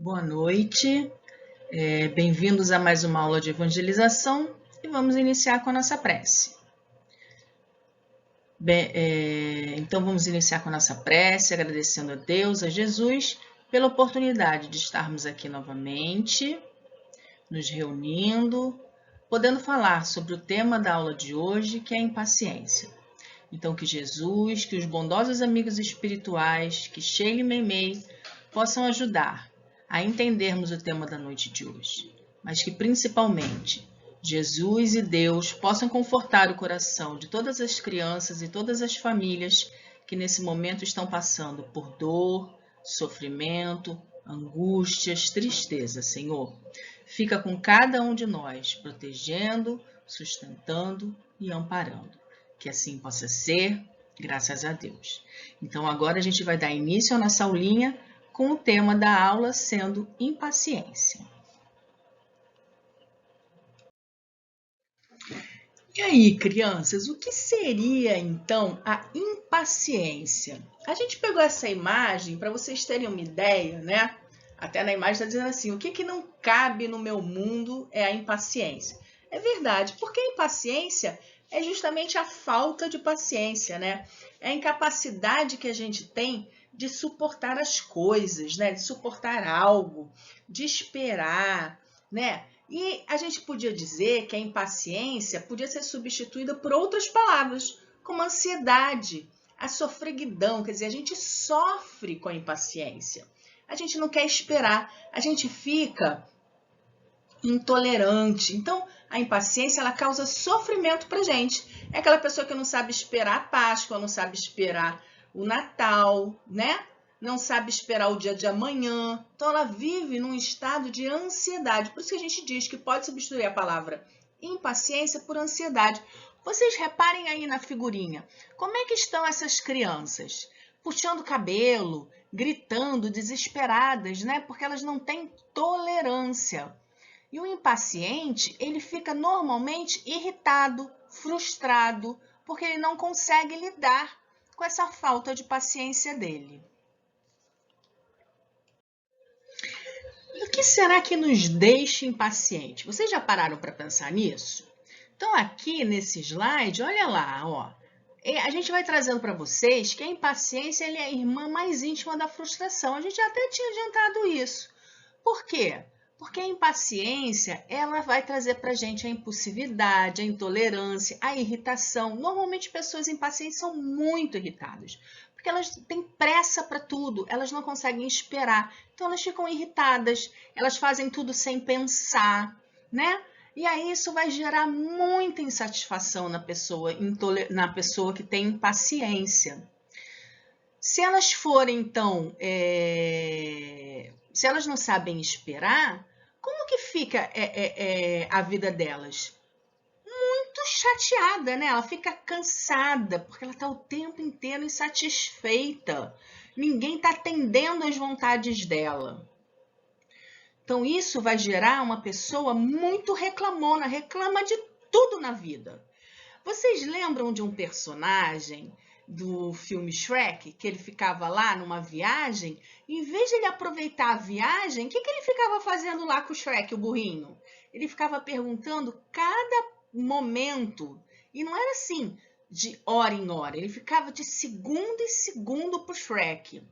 Boa noite, bem-vindos a mais uma aula de evangelização e vamos iniciar com a nossa prece. Então vamos iniciar com a nossa prece, agradecendo a Deus, a Jesus, pela oportunidade de estarmos aqui novamente, nos reunindo, podendo falar sobre o tema da aula de hoje, que é a impaciência. Então que Jesus, que os bondosos amigos espirituais, que Sheila e Meimei possam ajudar a entendermos o tema da noite de hoje, mas que principalmente Jesus e Deus possam confortar o coração de todas as crianças e todas as famílias que nesse momento estão passando por dor, sofrimento, angústias, tristeza, Senhor. Fica com cada um de nós, protegendo, sustentando e amparando. Que assim possa ser, graças a Deus. Então agora a gente vai dar início à nossa aulinha com o tema da aula sendo impaciência. E aí, crianças, o que seria então a impaciência? A gente pegou essa imagem para vocês terem uma ideia, né? Até na imagem está dizendo assim, o que não cabe no meu mundo é a impaciência. É verdade, porque a impaciência é justamente a falta de paciência, né? É a incapacidade que a gente tem de suportar as coisas, né? De suportar algo, de esperar, né? E a gente podia dizer que a impaciência podia ser substituída por outras palavras, como ansiedade, a sofreguidão, quer dizer, a gente sofre com a impaciência. A gente não quer esperar, a gente fica intolerante. Então, a impaciência ela causa sofrimento para a gente. É aquela pessoa que não sabe esperar a Páscoa, não sabe esperar o Natal, né? Não sabe esperar o dia de amanhã. Então, ela vive num estado de ansiedade. Por isso que a gente diz que pode substituir a palavra impaciência por ansiedade. Vocês reparem aí na figurinha. Como é que estão essas crianças? Puxando o cabelo, gritando, desesperadas, né? Porque elas não têm tolerância. E o impaciente, ele fica normalmente irritado, frustrado, porque ele não consegue lidar com essa falta de paciência dele. E o que será que nos deixa impaciente? Vocês já pararam para pensar nisso? Então, aqui nesse slide, olha lá, ó. A gente vai trazendo para vocês que a impaciência é a irmã mais íntima da frustração. A gente até tinha adiantado isso. Por quê? Porque a impaciência, ela vai trazer para a gente a impulsividade, a intolerância, a irritação. Normalmente, pessoas impacientes são muito irritadas, porque elas têm pressa para tudo, elas não conseguem esperar. Então, elas ficam irritadas, elas fazem tudo sem pensar, né? E aí isso vai gerar muita insatisfação na pessoa que tem impaciência. Se elas forem, então, se elas não sabem esperar, como que fica a vida delas? Muito chateada, né? Ela fica cansada, porque ela está o tempo inteiro insatisfeita. Ninguém está atendendo às vontades dela. Então, isso vai gerar uma pessoa muito reclamona, reclama de tudo na vida. Vocês lembram de um personagem do filme Shrek, que ele ficava lá numa viagem, e em vez de ele aproveitar a viagem, o que ele ficava fazendo lá com o Shrek, o burrinho? Ele ficava perguntando cada momento, e não era assim, de hora em hora, ele ficava de segundo em segundo pro Shrek.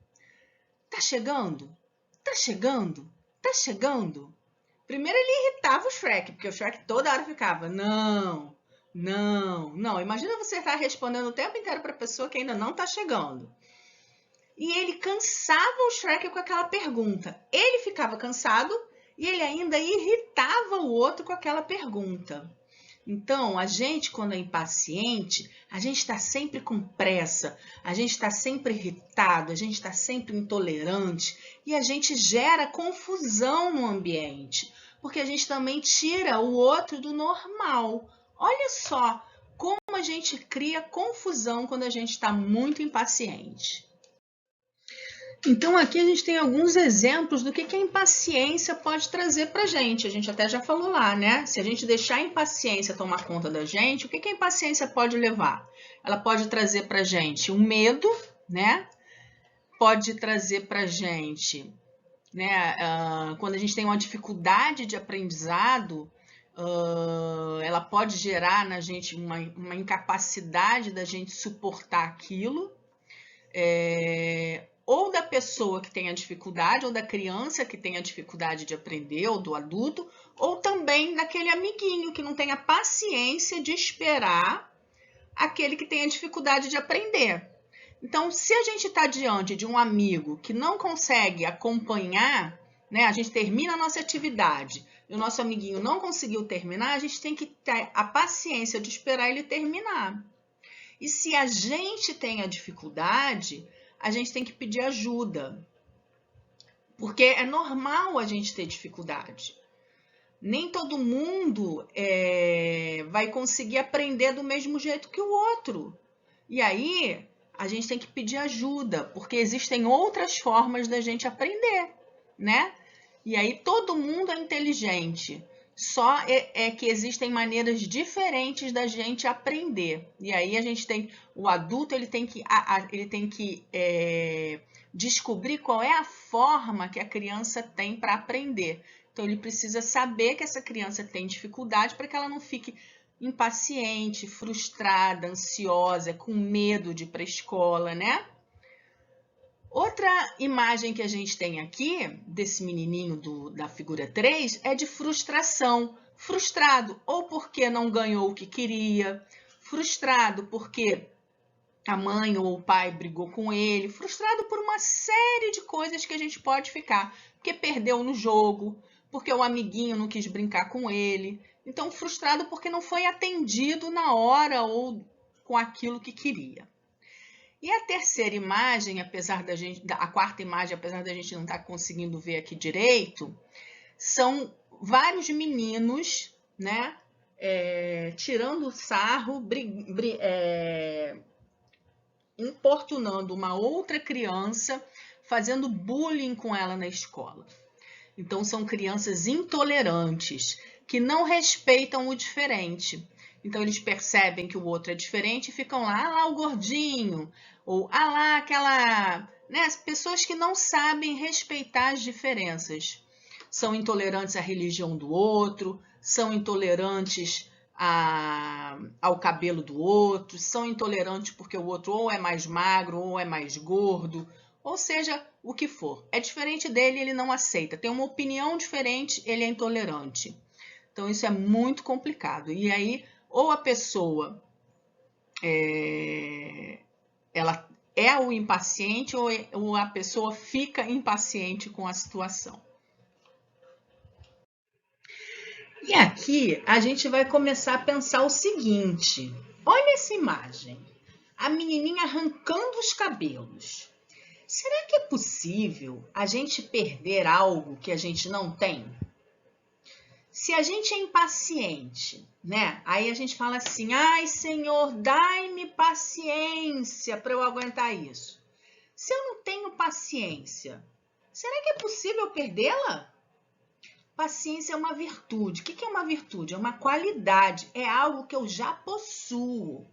Tá chegando? Tá chegando? Tá chegando? Primeiro ele irritava o Shrek, porque o Shrek toda hora ficava, não, não, não. Imagina você estar respondendo o tempo inteiro para a pessoa que ainda não está chegando. E ele cansava o Shrek com aquela pergunta. Ele ficava cansado e ele ainda irritava o outro com aquela pergunta. Então, a gente, quando é impaciente, a gente está sempre com pressa, a gente está sempre irritado, a gente está sempre intolerante e a gente gera confusão no ambiente, porque a gente também tira o outro do normal. Olha só como a gente cria confusão quando a gente está muito impaciente. Então, aqui a gente tem alguns exemplos do que a impaciência pode trazer para a gente. A gente até já falou lá, né? Se a gente deixar a impaciência tomar conta da gente, o que a impaciência pode levar? Ela pode trazer para a gente um medo, né? Pode trazer para a gente né? Quando a gente tem uma dificuldade de aprendizado, ela pode gerar na gente uma incapacidade da gente suportar aquilo, ou da pessoa que tem a dificuldade, ou da criança que tem a dificuldade de aprender, ou do adulto, ou também daquele amiguinho que não tem a paciência de esperar aquele que tem a dificuldade de aprender. Então, se a gente está diante de um amigo que não consegue acompanhar, né, a gente termina a nossa atividade e o nosso amiguinho não conseguiu terminar, a gente tem que ter a paciência de esperar ele terminar. E se a gente tem a dificuldade, a gente tem que pedir ajuda, porque é normal a gente ter dificuldade. Nem todo mundo vai conseguir aprender do mesmo jeito que o outro. E aí, a gente tem que pedir ajuda, porque existem outras formas da gente aprender, né? E aí, todo mundo é inteligente. Só é que existem maneiras diferentes da gente aprender. E aí a gente tem, o adulto ele tem que descobrir qual é a forma que a criança tem para aprender. Então ele precisa saber que essa criança tem dificuldade para que ela não fique impaciente, frustrada, ansiosa, com medo de ir para a escola, né? Outra imagem que a gente tem aqui, desse menininho da figura 3, é de frustração. Frustrado ou porque não ganhou o que queria, frustrado porque a mãe ou o pai brigou com ele, frustrado por uma série de coisas que a gente pode ficar, porque perdeu no jogo, porque o amiguinho não quis brincar com ele. Então, frustrado porque não foi atendido na hora ou com aquilo que queria. E a terceira imagem, a quarta imagem, apesar da gente não estar conseguindo ver aqui direito, são vários meninos, né, tirando sarro, importunando uma outra criança, fazendo bullying com ela na escola. Então, são crianças intolerantes, que não respeitam o diferente. Então, eles percebem que o outro é diferente e ficam lá, ah lá o gordinho, ou ah lá aquela... Né? As pessoas que não sabem respeitar as diferenças. São intolerantes à religião do outro, são intolerantes ao cabelo do outro, são intolerantes porque o outro ou é mais magro ou é mais gordo, ou seja, o que for. É diferente dele, ele não aceita. Tem uma opinião diferente, ele é intolerante. Então, isso é muito complicado. E aí, ou a pessoa ela é o impaciente ou a pessoa fica impaciente com a situação. E aqui a gente vai começar a pensar o seguinte. Olha essa imagem. A menininha arrancando os cabelos. Será que é possível a gente perder algo que a gente não tem? Se a gente é impaciente, né? Aí a gente fala assim, ai Senhor, dai-me paciência para eu aguentar isso. Se eu não tenho paciência, será que é possível perdê-la? Paciência é uma virtude. O que é uma virtude? É uma qualidade, é algo que eu já possuo.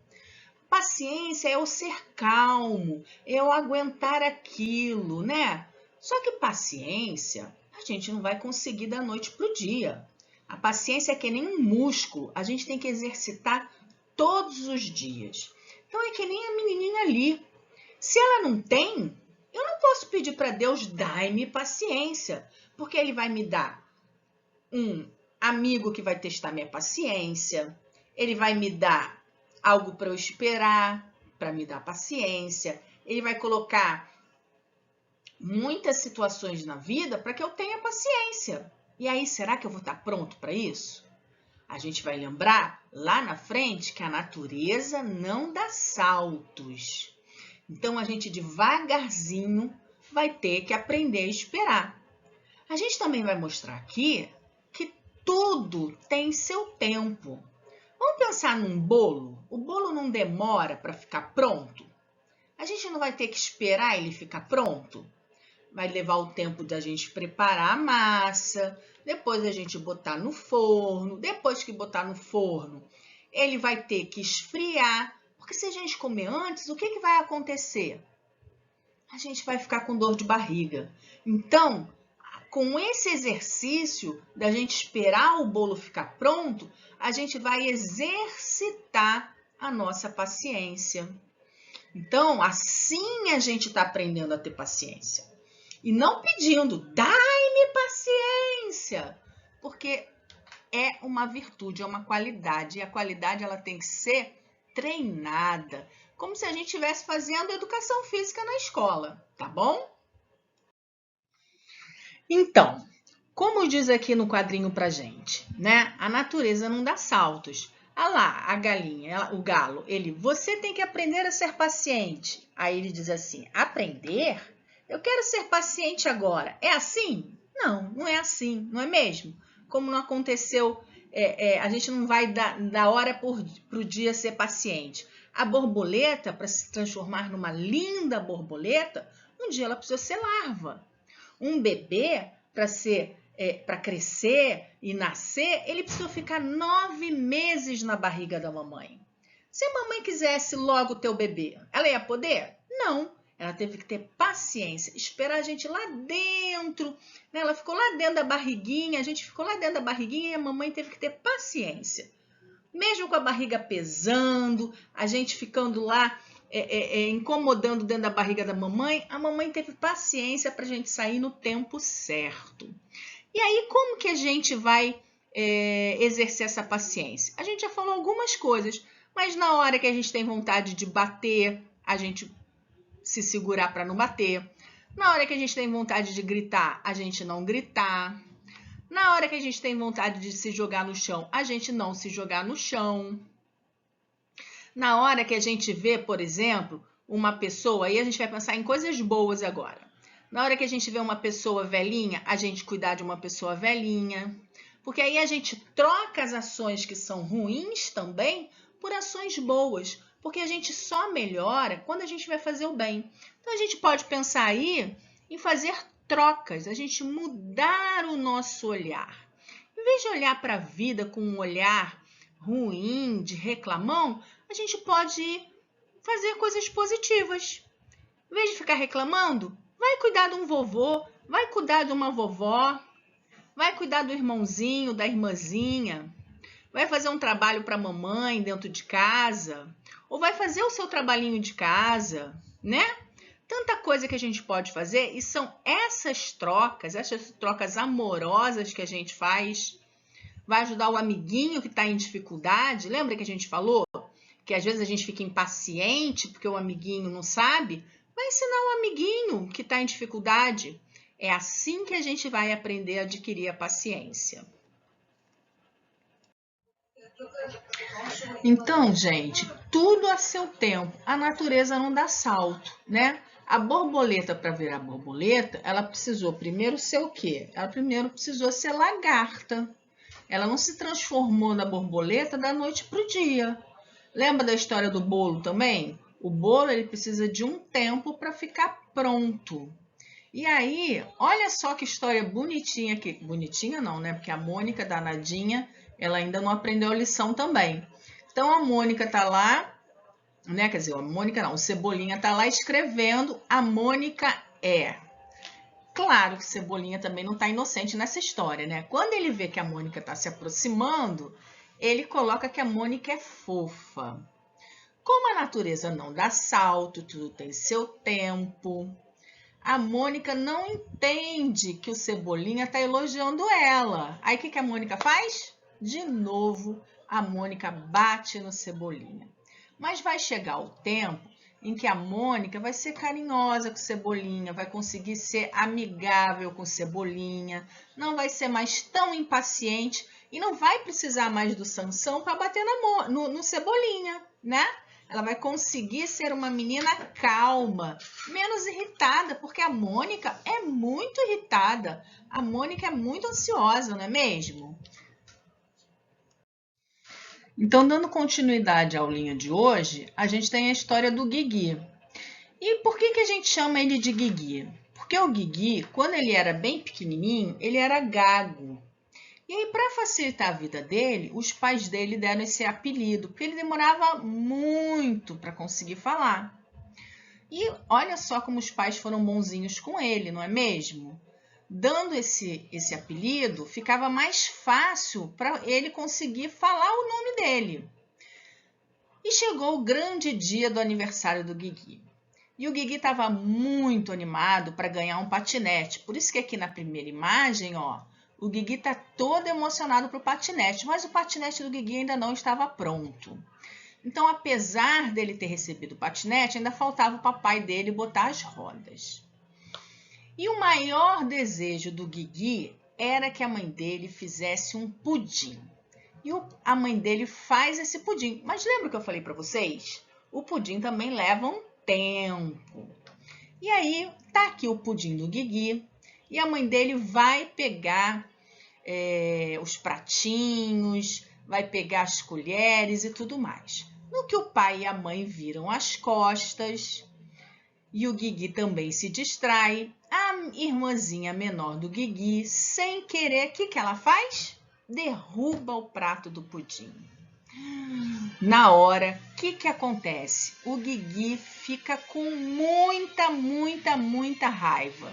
Paciência é eu ser calmo, é eu aguentar aquilo, né? Só que paciência a gente não vai conseguir da noite para o dia. A paciência é que nem um músculo, a gente tem que exercitar todos os dias. Então é que nem a menininha ali. Se ela não tem, eu não posso pedir para Deus, dai-me paciência, porque Ele vai me dar um amigo que vai testar minha paciência, Ele vai me dar algo para eu esperar, para me dar paciência. Ele vai colocar muitas situações na vida para que eu tenha paciência. E aí, será que eu vou estar pronto para isso? A gente vai lembrar lá na frente que a natureza não dá saltos. Então, a gente devagarzinho vai ter que aprender a esperar. A gente também vai mostrar aqui que tudo tem seu tempo. Vamos pensar num bolo? O bolo não demora para ficar pronto? A gente não vai ter que esperar ele ficar pronto? Vai levar o tempo da gente preparar a massa, depois a gente botar no forno, depois que botar no forno, ele vai ter que esfriar, porque se a gente comer antes, o que vai acontecer? A gente vai ficar com dor de barriga. Então, com esse exercício da gente esperar o bolo ficar pronto, a gente vai exercitar a nossa paciência. Então, assim a gente está aprendendo a ter paciência. E não pedindo, dai-me paciência, porque é uma virtude, é uma qualidade, e a qualidade ela tem que ser treinada, como se a gente estivesse fazendo educação física na escola, tá bom? Então, como diz aqui no quadrinho pra gente, né? A natureza não dá saltos. Ah lá, a galinha, o galo, você tem que aprender a ser paciente. Aí ele diz assim, aprender? Eu quero ser paciente agora. É assim? Não, não é assim, não é mesmo? Como não aconteceu, a gente não vai da hora para o dia ser paciente. A borboleta, para se transformar numa linda borboleta, um dia ela precisa ser larva. Um bebê, para crescer e nascer, ele precisa ficar 9 meses na barriga da mamãe. Se a mamãe quisesse logo ter o bebê, ela ia poder? Não. Ela teve que ter paciência, esperar a gente lá dentro. Né? Ela ficou lá dentro da barriguinha, a gente ficou lá dentro da barriguinha e a mamãe teve que ter paciência. Mesmo com a barriga pesando, a gente ficando lá incomodando dentro da barriga da mamãe, a mamãe teve paciência para a gente sair no tempo certo. E aí, como que a gente vai exercer essa paciência? A gente já falou algumas coisas, mas na hora que a gente tem vontade de bater, a gente se segurar para não bater. Na hora que a gente tem vontade de gritar, a gente não gritar. Na hora que a gente tem vontade de se jogar no chão, a gente não se jogar no chão. Na hora que a gente vê, por exemplo, uma pessoa, aí a gente vai pensar em coisas boas agora. Na hora que a gente vê uma pessoa velhinha, a gente cuidar de uma pessoa velhinha. Porque aí a gente troca as ações que são ruins também por ações boas. Porque a gente só melhora quando a gente vai fazer o bem. Então a gente pode pensar aí em fazer trocas, a gente mudar o nosso olhar. Em vez de olhar para a vida com um olhar ruim, de reclamão, a gente pode fazer coisas positivas. Em vez de ficar reclamando, vai cuidar de um vovô, vai cuidar de uma vovó, vai cuidar do irmãozinho, da irmãzinha, vai fazer um trabalho para a mamãe dentro de casa, ou vai fazer o seu trabalhinho de casa, né? Tanta coisa que a gente pode fazer, e são essas trocas amorosas que a gente faz. Vai ajudar o amiguinho que está em dificuldade. Lembra que a gente falou que às vezes a gente fica impaciente porque o amiguinho não sabe? Vai ensinar o amiguinho que está em dificuldade. É assim que a gente vai aprender a adquirir a paciência. Então, gente, tudo a seu tempo. A natureza não dá salto, né? A borboleta, para virar borboleta, ela precisou primeiro ser o quê? Ela primeiro precisou ser lagarta. Ela não se transformou na borboleta da noite para o dia. Lembra da história do bolo também? O bolo ele precisa de um tempo para ficar pronto. E aí, olha só que história bonitinha aqui. Bonitinha não, né? Porque a Mônica, danadinha, ela ainda não aprendeu a lição também. Então, a Mônica tá lá, né? Quer dizer, a Mônica não, o Cebolinha tá lá escrevendo a Mônica é. Claro que Cebolinha também não está inocente nessa história, né? Quando ele vê que a Mônica está se aproximando, ele coloca que a Mônica é fofa. Como a natureza não dá salto, tudo tem seu tempo, a Mônica não entende que o Cebolinha está elogiando ela. Aí o que a Mônica faz? De novo, a Mônica bate no Cebolinha. Mas vai chegar o tempo em que a Mônica vai ser carinhosa com o Cebolinha, vai conseguir ser amigável com o Cebolinha, não vai ser mais tão impaciente e não vai precisar mais do Sansão para bater no Cebolinha, né? Ela vai conseguir ser uma menina calma, menos irritada, porque a Mônica é muito irritada. A Mônica é muito ansiosa, não é mesmo? Então, dando continuidade à aulinha de hoje, a gente tem a história do Guigui. E por que a gente chama ele de Guigui? Porque o Guigui, quando ele era bem pequenininho, ele era gago. E aí, para facilitar a vida dele, os pais dele deram esse apelido, porque ele demorava muito para conseguir falar. E olha só como os pais foram bonzinhos com ele, não é mesmo? dando esse apelido, ficava mais fácil para ele conseguir falar o nome dele. E chegou o grande dia do aniversário do Guigui. E o Guigui estava muito animado para ganhar um patinete. Por isso que aqui na primeira imagem, ó, o Guigui está todo emocionado para o patinete, mas o patinete do Guigui ainda não estava pronto. Então, apesar dele ter recebido o patinete, ainda faltava o papai dele botar as rodas. E o maior desejo do Guigui era que a mãe dele fizesse um pudim. E a mãe dele faz esse pudim. Mas lembra que eu falei para vocês? O pudim também leva um tempo. E aí, tá aqui o pudim do Guigui. E a mãe dele vai pegar os pratinhos, vai pegar as colheres e tudo mais. No que o pai e a mãe viram as costas, e o Guigui também se distrai, a irmãzinha menor do Guigui, sem querer, o que ela faz? Derruba o prato do pudim. Na hora, o que acontece? O Guigui fica com muita raiva.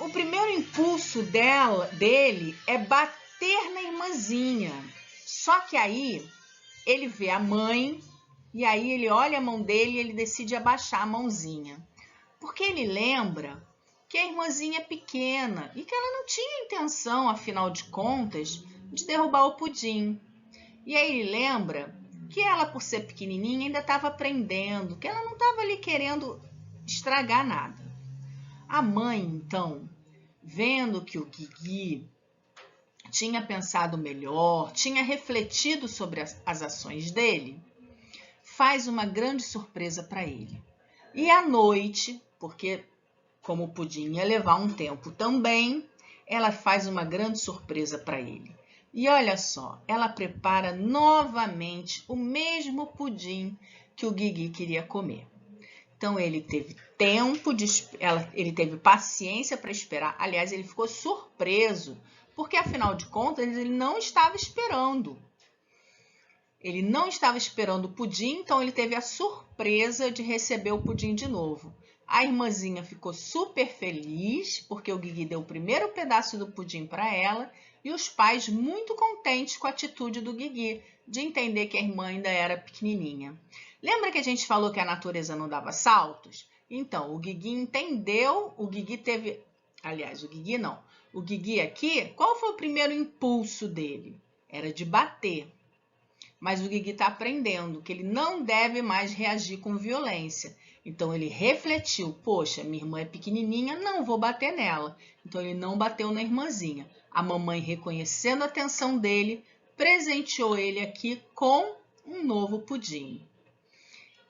O primeiro impulso dele é bater na irmãzinha. Só que aí ele vê a mãe e aí ele olha a mão dele e ele decide abaixar a mãozinha. Porque ele lembra que a irmãzinha é pequena e que ela não tinha intenção, afinal de contas, de derrubar o pudim. E aí ele lembra que ela, por ser pequenininha, ainda estava aprendendo, que ela não estava ali querendo estragar nada. A mãe, então, vendo que o Guigui tinha pensado melhor, tinha refletido sobre as ações dele, faz uma grande surpresa para ele. E à noite, porque como o pudim ia levar um tempo também, ela faz uma grande surpresa para ele. E olha só, ela prepara novamente o mesmo pudim que o Guigui queria comer. Então ele teve ele teve paciência para esperar. Aliás, ele ficou surpreso, porque afinal de contas ele não estava esperando. Ele não estava esperando o pudim, então ele teve a surpresa de receber o pudim de novo. A irmãzinha ficou super feliz, porque o Guigui deu o primeiro pedaço do pudim para ela, e os pais muito contentes com a atitude do Guigui, de entender que a irmã ainda era pequenininha. Lembra que a gente falou que a natureza não dava saltos? Então, o Guigui entendeu, o Guigui teve... Aliás, o Guigui não. O Guigui aqui, qual foi o primeiro impulso dele? Era de bater. Mas o Guigui está aprendendo que ele não deve mais reagir com violência. Então, ele refletiu, poxa, minha irmã é pequenininha, não vou bater nela. Então, ele não bateu na irmãzinha. A mamãe, reconhecendo a atenção dele, presenteou ele aqui com um novo pudim.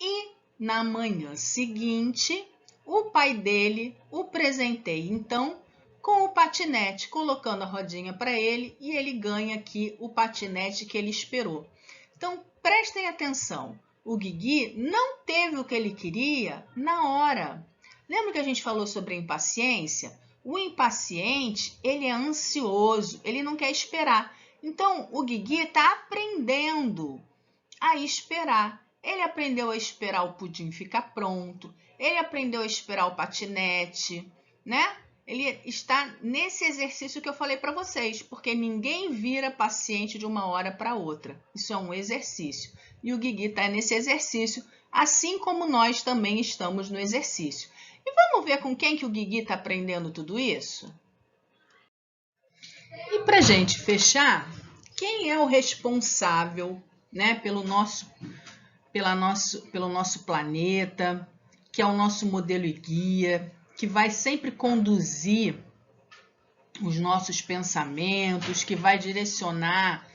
E, na manhã seguinte, o pai dele o presenteia, então, com o patinete, colocando a rodinha para ele, e ele ganha aqui o patinete que ele esperou. Então, prestem atenção, o Guigui não teve o que ele queria na hora. Lembra que a gente falou sobre a impaciência? O impaciente, ele é ansioso, ele não quer esperar. Então, o Guigui está aprendendo a esperar. Ele aprendeu a esperar o pudim ficar pronto, ele aprendeu a esperar o patinete, né? Ele está nesse exercício que eu falei para vocês, porque ninguém vira paciente de uma hora para outra. Isso é um exercício. E o Guigui está nesse exercício, assim como nós também estamos no exercício. E vamos ver com quem que o Guigui está aprendendo tudo isso? E para a gente fechar, quem é o responsável, né, pelo nosso planeta, que é o nosso modelo e guia, que vai sempre conduzir os nossos pensamentos, que vai direcionar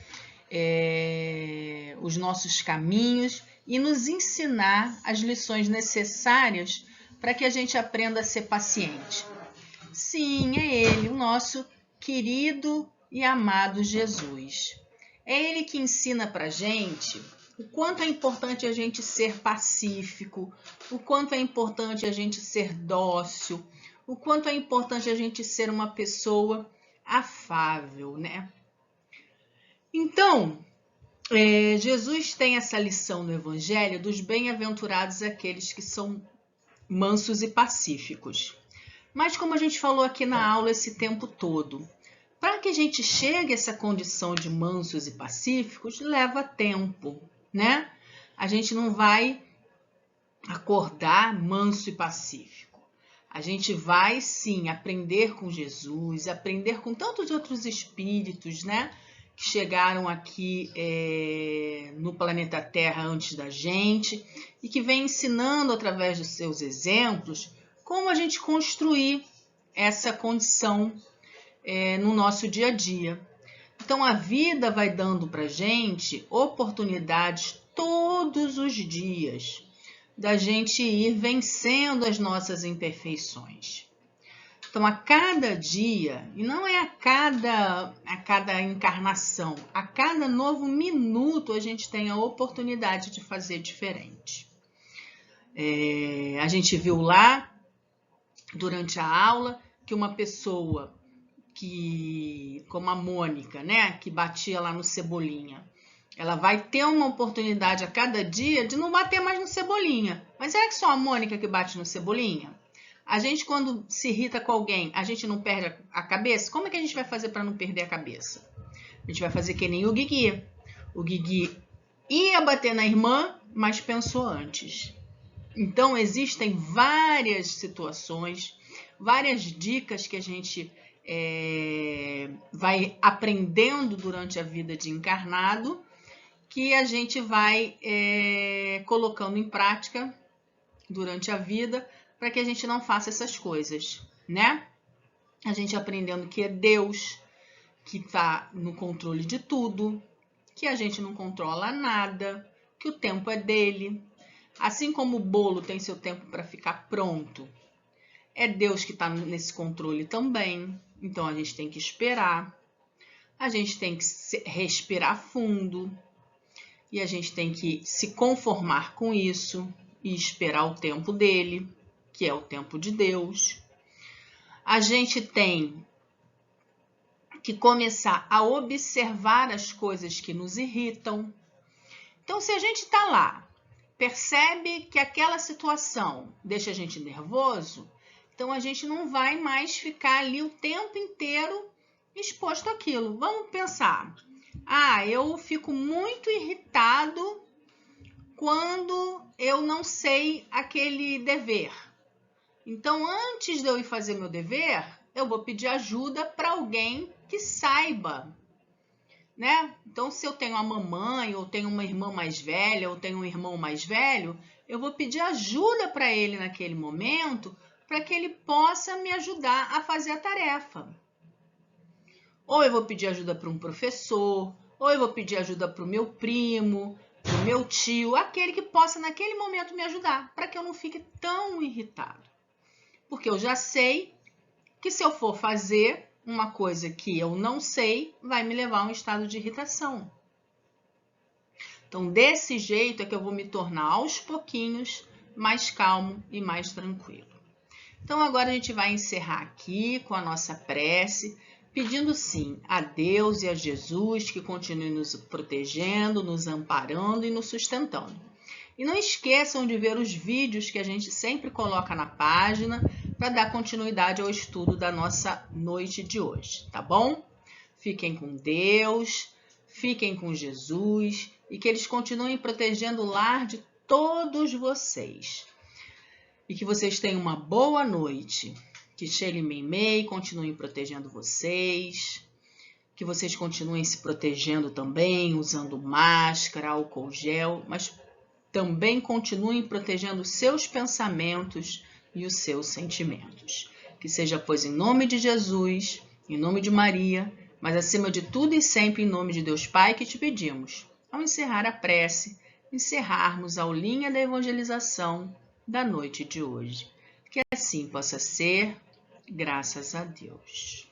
os nossos caminhos e nos ensinar as lições necessárias para que a gente aprenda a ser paciente. Sim, é ele, o nosso querido e amado Jesus. É ele que ensina para a gente o quanto é importante a gente ser pacífico, o quanto é importante a gente ser dócil, o quanto é importante a gente ser uma pessoa afável, né? Então, Jesus tem essa lição no Evangelho dos bem-aventurados aqueles que são mansos e pacíficos. Mas como a gente falou aqui na aula esse tempo todo, para que a gente chegue a essa condição de mansos e pacíficos, leva tempo, né? A gente não vai acordar manso e pacífico. A gente vai, sim, aprender com Jesus, aprender com tantos outros espíritos, né? Que chegaram aqui no planeta Terra antes da gente e que vem ensinando, através dos seus exemplos, como a gente construir essa condição no nosso dia a dia. Então, a vida vai dando para a gente oportunidades todos os dias da gente ir vencendo as nossas imperfeições. Então, a cada dia, e não é a cada encarnação, a cada novo minuto a gente tem a oportunidade de fazer diferente. A gente viu lá, durante a aula, que uma pessoa como a Mônica, né, que batia lá no Cebolinha, ela vai ter uma oportunidade a cada dia de não bater mais no Cebolinha. Mas é que só a Mônica que bate no Cebolinha? A gente, quando se irrita com alguém, a gente não perde a cabeça? Como é que a gente vai fazer para não perder a cabeça? A gente vai fazer que nem o Guigui. O Guigui ia bater na irmã, mas pensou antes. Então, existem várias situações, várias dicas que a gente vai aprendendo durante a vida de encarnado, que a gente vai colocando em prática durante a vida, para que a gente não faça essas coisas, né? A gente aprendendo que é Deus que está no controle de tudo, que a gente não controla nada, que o tempo é dele. Assim como o bolo tem seu tempo para ficar pronto, é Deus que está nesse controle também. Então, a gente tem que esperar, a gente tem que respirar fundo e a gente tem que se conformar com isso e esperar o tempo dele, que é o tempo de Deus. A gente tem que começar a observar as coisas que nos irritam. Então, se a gente está lá, percebe que aquela situação deixa a gente nervoso, então a gente não vai mais ficar ali o tempo inteiro exposto àquilo. Vamos pensar. Eu fico muito irritado quando eu não sei aquele dever. Então, antes de eu ir fazer meu dever, eu vou pedir ajuda para alguém que saiba, né? Então, se eu tenho a mamãe, ou tenho uma irmã mais velha, ou tenho um irmão mais velho, eu vou pedir ajuda para ele naquele momento, para que ele possa me ajudar a fazer a tarefa. Ou eu vou pedir ajuda para um professor, ou eu vou pedir ajuda para o meu primo, para o meu tio, aquele que possa naquele momento me ajudar, para que eu não fique tão irritado. Porque eu já sei que se eu for fazer uma coisa que eu não sei, vai me levar a um estado de irritação. Então, desse jeito é que eu vou me tornar aos pouquinhos mais calmo e mais tranquilo. Então, agora a gente vai encerrar aqui com a nossa prece, pedindo sim a Deus e a Jesus que continue nos protegendo, nos amparando e nos sustentando. E não esqueçam de ver os vídeos que a gente sempre coloca na página para dar continuidade ao estudo da nossa noite de hoje, tá bom? Fiquem com Deus, fiquem com Jesus e que eles continuem protegendo o lar de todos vocês. E que vocês tenham uma boa noite. Que Xelin Meimei continue protegendo vocês. Que vocês continuem se protegendo também, usando máscara, álcool gel, mas também continuem protegendo os seus pensamentos e os seus sentimentos. Que seja, pois, em nome de Jesus, em nome de Maria, mas acima de tudo e sempre em nome de Deus Pai que te pedimos, ao encerrar a prece, encerrarmos a aulinha da evangelização da noite de hoje. Que assim possa ser, graças a Deus.